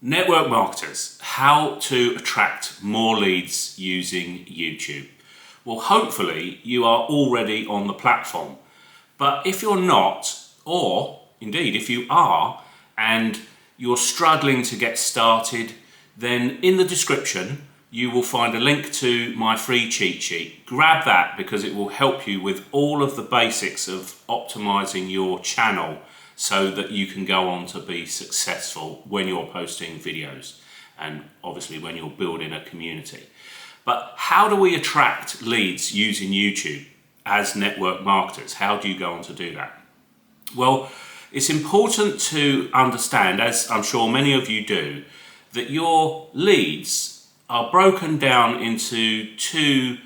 Network marketers, how to attract more leads using YouTube. Well, hopefully you are already on the platform. But if you're not, or indeed if you are, and you're struggling to get started, then in the description you will find a link to my free cheat sheet. Grab that because it will help you with all of the basics of optimizing your channel so that you can go on to be successful when you're posting videos and obviously when you're building a community. But how do we attract leads using YouTube as network marketers? How do you go on to do that? Well, it's important to understand, as I'm sure many of you do, that your leads are broken down into two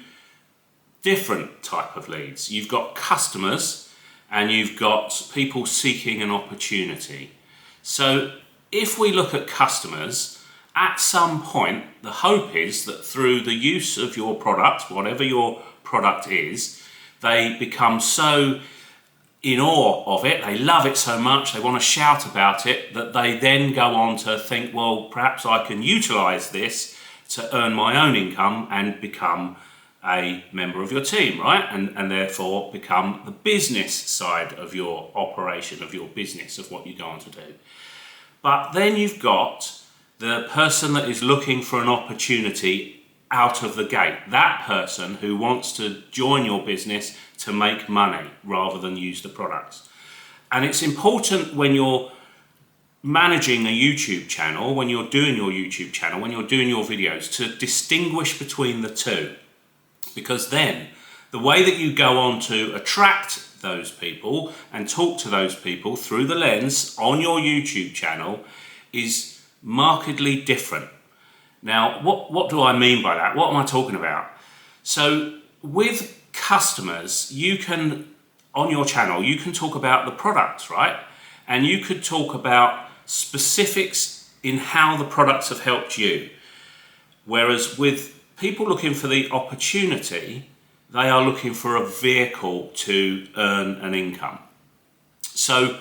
different type of leads. You've got customers and you've got people seeking an opportunity. So if we look at customers, at some point, the hope is that through the use of your product, whatever your product is, they become so in awe of it, they love it so much, they want to shout about it, that they then go on to think, well, perhaps I can utilize this to earn my own income and become a member of your team, right? And therefore become the business side of your operation, of your business, of what you go on to do. But then you've got the person that is looking for an opportunity out of the gate, that person who wants to join your business to make money rather than use the products. And it's important when you're managing a YouTube channel, when you're doing your YouTube channel, when you're doing your videos, to distinguish between the two. Because then the way that you go on to attract those people and talk to those people through the lens on your YouTube channel is markedly different. Now, what do I mean by that? What am I talking about? So with customers, you can, on your channel, you can talk about the products, right? And you could talk about specifics in how the products have helped you. Whereas with people looking for the opportunity, they are looking for a vehicle to earn an income. So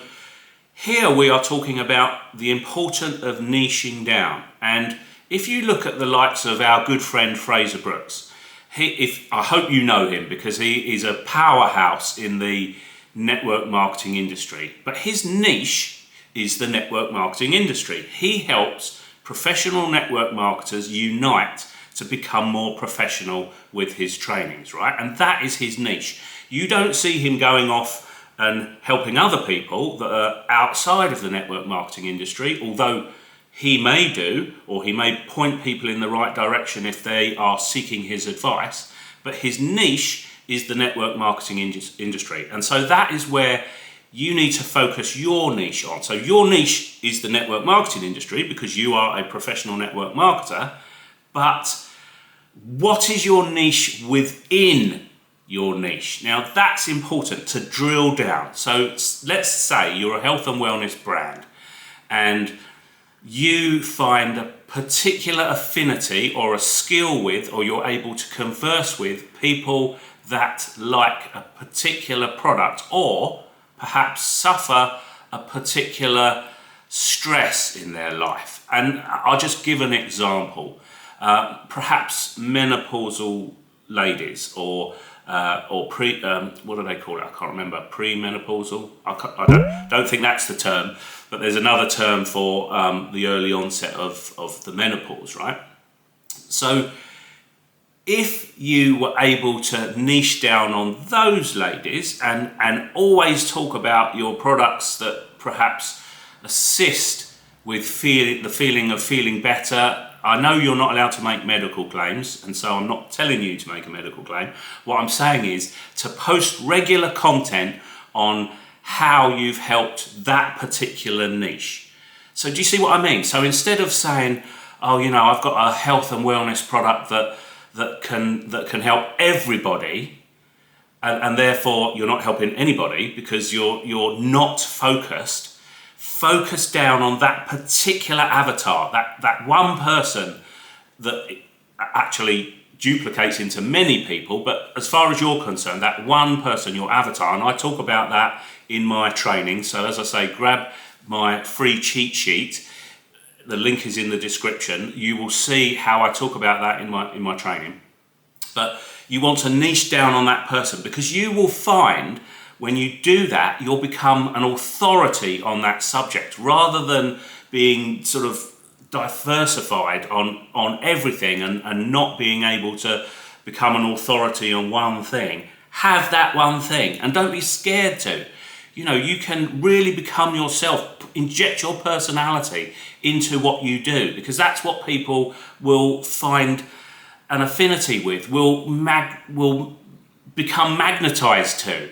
here we are talking about the importance of niching down. And if you look at the likes of our good friend Frazer Brookes, I hope you know him because he is a powerhouse in the network marketing industry. But his niche is the network marketing industry. He helps professional network marketers unite to become more professional with his trainings, right? And that is his niche. You don't see him going off and helping other people that are outside of the network marketing industry, although he may do, or he may point people in the right direction if they are seeking his advice, but his niche is the network marketing industry. And so that is where you need to focus your niche on. So your niche is the network marketing industry because you are a professional network marketer, but what is your niche within your niche? Now that's important to drill down. So let's say you're a health and wellness brand and you find a particular affinity or a skill with, or you're able to converse with people that like a particular product or perhaps suffer a particular stress in their life. And I'll just give an example. Perhaps menopausal ladies or pre, what do they call it? I can't remember. Premenopausal? I don't think that's the term, but there's another term for the early onset of the menopause, right? So if you were able to niche down on those ladies and always talk about your products that perhaps assist with the feeling of feeling better. I know you're not allowed to make medical claims, and so I'm not telling you to make a medical claim. What I'm saying is to post regular content on how you've helped that particular niche. So do you see what I mean? So instead of saying, oh, you know, I've got a health and wellness product that can help everybody, and therefore you're not helping anybody because you're not focused. Focus down on that particular avatar, that one person that actually duplicates into many people, but as far as you're concerned, that one person, your avatar, and I talk about that in my training. So as I say, grab my free cheat sheet. the link is in the description. You will see how I talk about that in my training. But you want to niche down on that person, because you will find when you do that, you'll become an authority on that subject, rather than being sort of diversified on everything and not being able to become an authority on one thing. Have that one thing, and don't be scared to. You know, you can really become yourself, inject your personality into what you do, because that's what people will find an affinity with, will become magnetized to.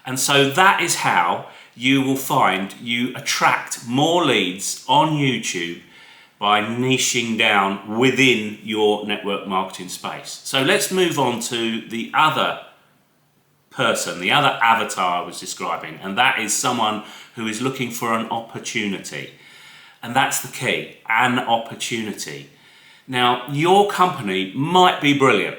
And so that is how you will find you attract more leads on YouTube, by niching down within your network marketing space. So let's move on to the other person, the other avatar I was describing, and that is someone who is looking for an opportunity. And that's the key, an opportunity. Now, your company might be brilliant.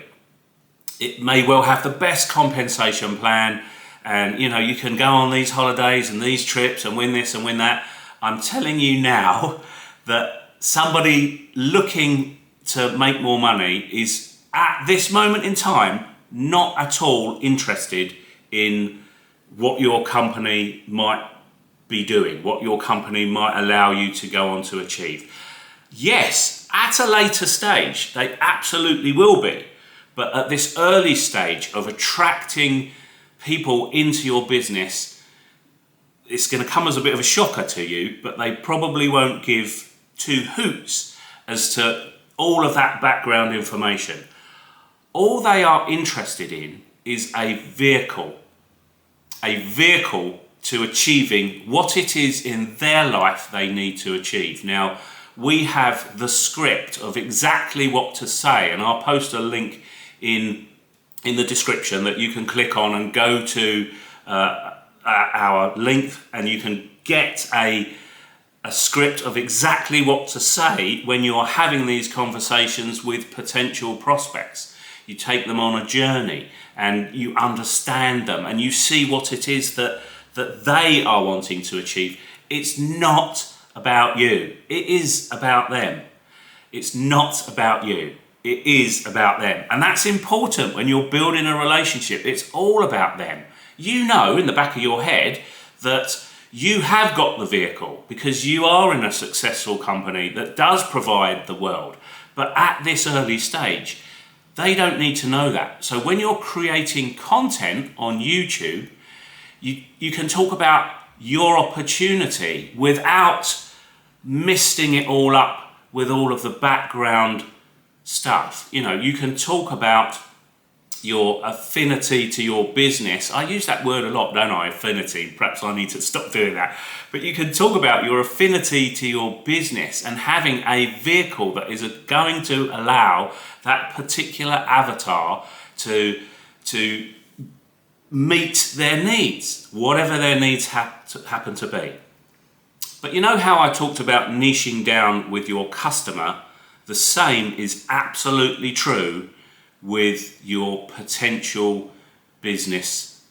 It may well have the best compensation plan, and you know, you can go on these holidays and these trips and win this and win that. I'm telling you now that somebody looking to make more money is at this moment in time not at all interested in what your company might be doing, what your company might allow you to go on to achieve. Yes, at a later stage, they absolutely will be. But at this early stage of attracting people into your business, it's going to come as a bit of a shocker to you, but they probably won't give two hoots as to all of that background information. All they are interested in is a vehicle to achieving what it is in their life they need to achieve. Now, we have the script of exactly what to say, and I'll post a link in the description that you can click on and go to our link, and you can get a script of exactly what to say when you're having these conversations with potential prospects. You take them on a journey and you understand them, and you see what it is that they are wanting to achieve. It's not about you. It is about them. It's not about you. It is about them. And that's important when you're building a relationship. It's all about them. You know in the back of your head that you have got the vehicle because you are in a successful company that does provide the world. But at this early stage, they don't need to know that. So when you're creating content on YouTube, you can talk about your opportunity without misting it all up with all of the background stuff. You know, you can talk about your affinity to your business. I use that word a lot, don't I? Affinity. Perhaps I need to stop doing that. But you can talk about your affinity to your business and having a vehicle that is going to allow that particular avatar to meet their needs, whatever their needs happen to be. But you know how I talked about niching down with your customer? The same is absolutely true with your potential business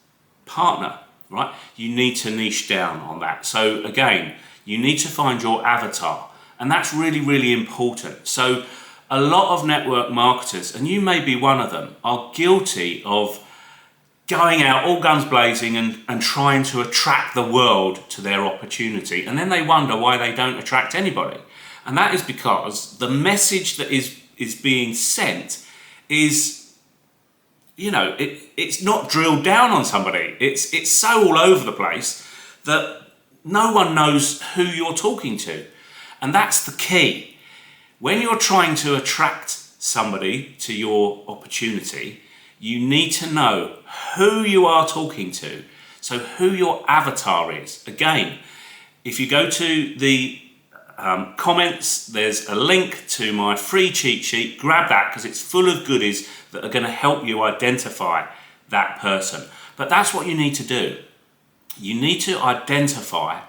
partner, right? You need to niche down on that. So again, you need to find your avatar, and that's really, really important. So a lot of network marketers, and you may be one of them, are guilty of going out all guns blazing and trying to attract the world to their opportunity. And then they wonder why they don't attract anybody. And that is because the message that is being sent is, you know, it's not drilled down on somebody. It's so all over the place that no one knows who you're talking to. And that's the key. When you're trying to attract somebody to your opportunity, you need to know who you are talking to. So who your avatar is. Again, if you go to the comments, there's a link to my free cheat sheet. Grab that because it's full of goodies that are going to help you identify that person. But that's what you need to do. You need to identify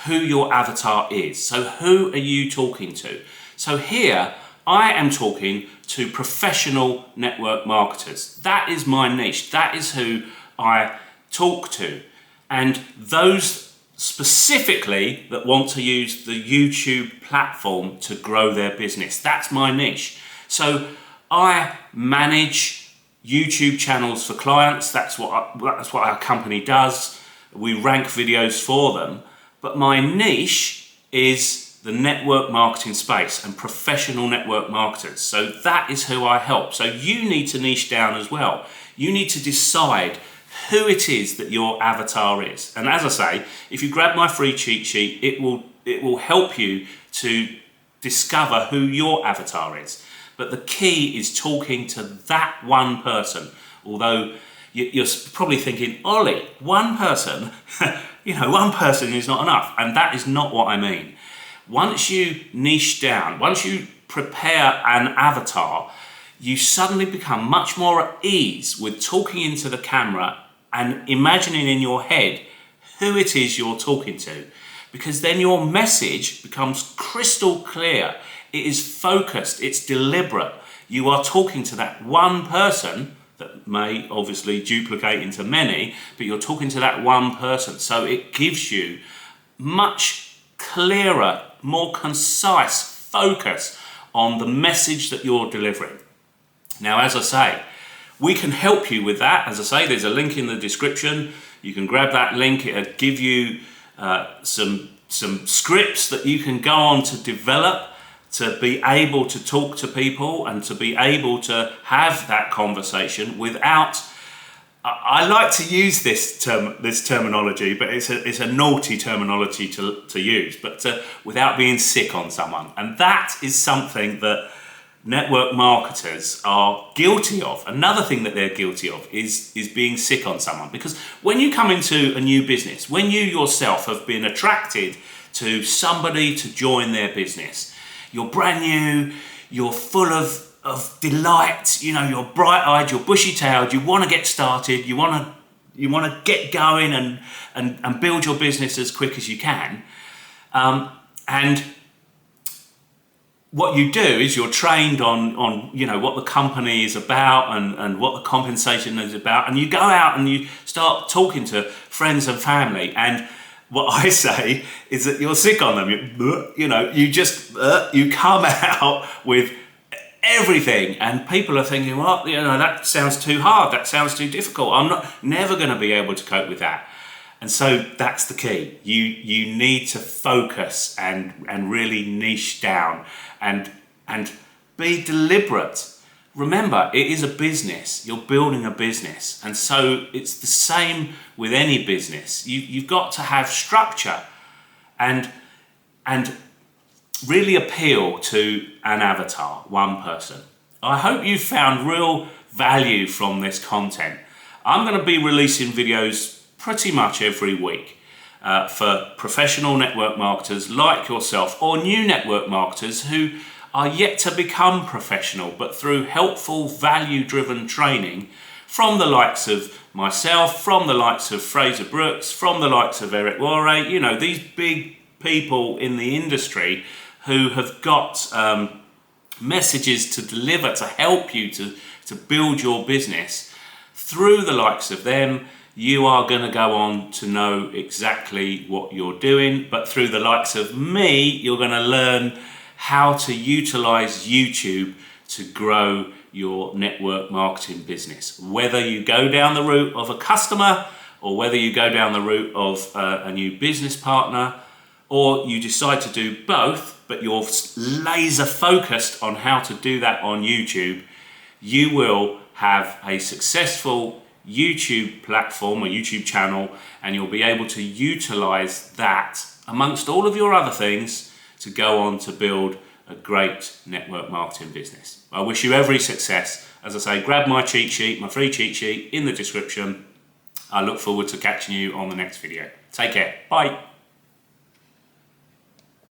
who your avatar is. So who are you talking to? So here I am talking to professional network marketers. That is my niche. That is who I talk to. And those specifically that want to use the YouTube platform to grow their business. That's my niche. So I manage YouTube channels for clients. That's what our company does. We rank videos for them. But my niche is the network marketing space and professional network marketers. So that is who I help. So you need to niche down as well. You need to decide who it is that your avatar is. And as I say, if you grab my free cheat sheet, it will help you to discover who your avatar is. But the key is talking to that one person. Although you're probably thinking, Ollie, one person, one person is not enough. And that is not what I mean. Once you niche down, once you prepare an avatar, you suddenly become much more at ease with talking into the camera and imagining in your head who it is you're talking to, because then your message becomes crystal clear. It is focused, it's deliberate. You are talking to that one person that may obviously duplicate into many, but you're talking to that one person. So it gives you much clearer, more concise focus on the message that you're delivering. Now, as I say, we can help you with that. As I say, there's a link in the description. You can grab that link. It'll give you some scripts that you can go on to develop to be able to talk to people and to be able to have that conversation without... I like to use this terminology, but it's a naughty terminology to use, but without being sick on someone. And that is something that network marketers are guilty of. Another thing that they're guilty of is being sick on someone. Because when you come into a new business, when you yourself have been attracted to somebody to join their business, you're brand new, you're full of delight, you're bright-eyed, you're bushy-tailed, you want to get started, you want to get going and build your business as quick as you can. And what you do is you're trained on what the company is about and what the compensation is about, and you go out and you start talking to friends and family, and what I say is that you're sick on them. You come out with everything, and people are thinking, well, that sounds too hard, that sounds too difficult, I'm never going to be able to cope with that. And so that's the key. You need to focus and really niche down and be deliberate. Remember, it is a business. You're building a business. And so it's the same with any business. You've got to have structure and really appeal to an avatar, one person. I hope you found real value from this content. I'm going to be releasing videos pretty much every week for professional network marketers like yourself, or new network marketers who are yet to become professional, but through helpful, value-driven training from the likes of myself, from the likes of Frazer Brookes, from the likes of Worre, these big people in the industry who have got messages to deliver to help you to build your business. Through the likes of them, you are going to go on to know exactly what you're doing, but through the likes of me, you're going to learn how to utilize YouTube to grow your network marketing business. Whether you go down the route of a customer, or whether you go down the route of a new business partner, or you decide to do both, but you're laser focused on how to do that on YouTube, you will have a successful YouTube platform or YouTube channel, and you'll be able to utilize that amongst all of your other things to go on to build a great network marketing business. I wish you every success. As I say, grab my cheat sheet, my free cheat sheet in the description. I look forward to catching you on the next video. Take care. Bye.